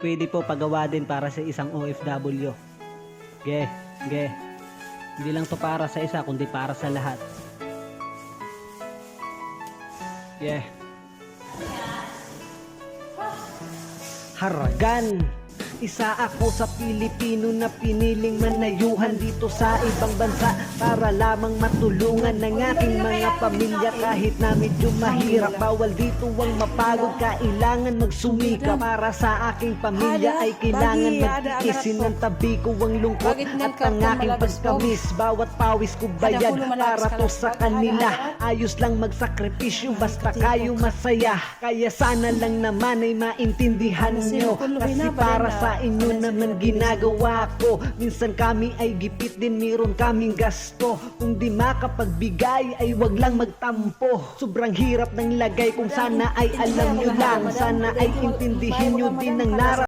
pwede po pagawa din para sa isang OFW. Ge. Hindi lang to para sa isa, kundi para sa lahat. Haragan. Isa ako sa Pilipino na piniling manayuhan dito sa ibang bansa para lamang matulungan ng aking mga pamilya kahit na medyo mahirap. Bawal dito ang mapagod, kailangan magsumikap. Para sa aking pamilya ay kailangan mag-iisin ng tabi ko ang lungkot at ang aking pagkamis. Bawat pawis ko bayad para to sa kanila. Ayos lang magsakripisyo basta kayo masaya. Kaya sana lang naman ay maintindihan nyo, kasi para sa inyo naman ginagawa ko. Minsan kami ay gipit din, meron kaming gasto. Kung di makapagbigay ay wag lang magtampo. Sobrang hirap ng lagay, kung sana ay alam nyo lang. Sana ay intindihin nyo din ang nararamdaman.